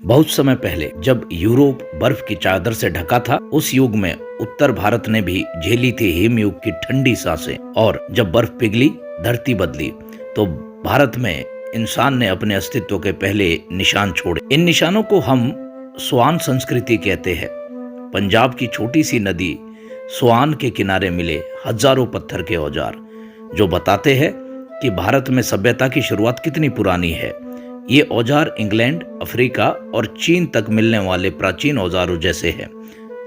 बहुत समय पहले जब यूरोप बर्फ की चादर से ढका था, उस युग में उत्तर भारत ने भी झेली थी हिम युग की ठंडी सांसें। और जब बर्फ पिघली, धरती बदली, तो भारत में इंसान ने अपने अस्तित्व के पहले निशान छोड़े। इन निशानों को हम स्वान संस्कृति कहते हैं। पंजाब की छोटी सी नदी स्वान के किनारे मिले हजारों पत्थर के औजार, जो बताते हैं कि भारत में सभ्यता की शुरुआत कितनी पुरानी है। ये औजार इंग्लैंड, अफ्रीका और चीन तक मिलने वाले प्राचीन औजारों जैसे हैं।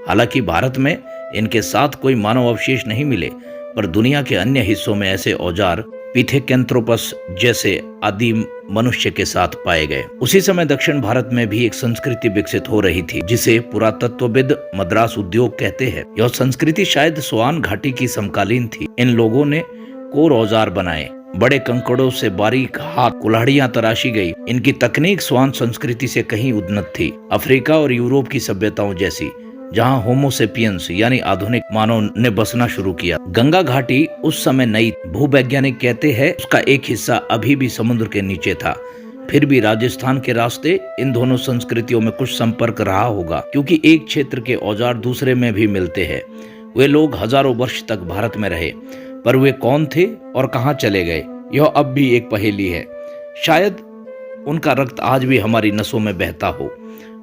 हालांकि भारत में इनके साथ कोई मानव अवशेष नहीं मिले, पर दुनिया के अन्य हिस्सों में ऐसे औजार पिथेकेंथ्रोपस जैसे आदिम मनुष्य के साथ पाए गए। उसी समय दक्षिण भारत में भी एक संस्कृति विकसित हो रही थी, जिसे पुरातत्वविद मद्रास उद्योग कहते हैं। यह संस्कृति शायद स्वान घाटी की समकालीन थी। इन लोगों ने कोर औजार बनाए, बड़े कंकड़ों से बारीक हाथ कुल्हाड़ियां तराशी गई। इनकी तकनीक स्वान संस्कृति से कहीं उन्नत थी, अफ्रीका और यूरोप की सभ्यताओं जैसी, जहां होमोसेपियंस यानी आधुनिक मानव ने बसना शुरू किया। गंगा घाटी उस समय नई, भूवैज्ञानिक कहते हैं उसका एक हिस्सा अभी भी समुद्र के नीचे था। फिर भी राजस्थान के रास्ते इन दोनों संस्कृतियों में कुछ संपर्क रहा होगा, क्योंकि एक क्षेत्र के औजार दूसरे में भी मिलते हैं। वे लोग हजारों वर्ष तक भारत में रहे, पर वे कौन थे और कहां चले गए, यह अब भी एक पहेली है। शायद उनका रक्त आज भी हमारी नसों में बहता हो,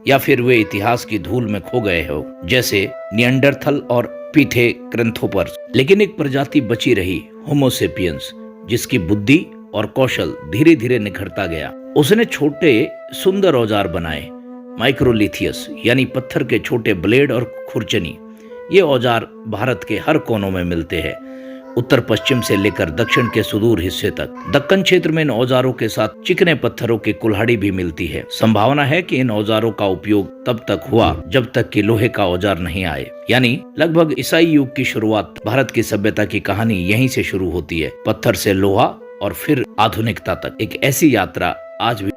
या फिर वे इतिहास की धूल में खो गए हो, जैसे निएंडरथल और पिथेकेंथ्रोपस। लेकिन एक प्रजाति बची रही, होमोसेपियंस, जिसकी बुद्धि और कौशल धीरे धीरे निखरता गया। उसने छोटे सुंदर औजार बनाए, माइक्रोलिथियस यानी पत्थर के छोटे ब्लेड और खुरचनी। ये औजार भारत के हर कोनों में मिलते हैं, उत्तर पश्चिम से लेकर दक्षिण के सुदूर हिस्से तक। दक्कन क्षेत्र में इन औजारों के साथ चिकने पत्थरों की कुल्हाड़ी भी मिलती है। संभावना है कि इन औजारों का उपयोग तब तक हुआ जब तक कि लोहे का औजार नहीं आए, यानी लगभग ईसाई युग की शुरुआत। भारत की सभ्यता की कहानी यहीं से शुरू होती है, पत्थर से लोहा और फिर आधुनिकता तक। एक ऐसी यात्रा आज भी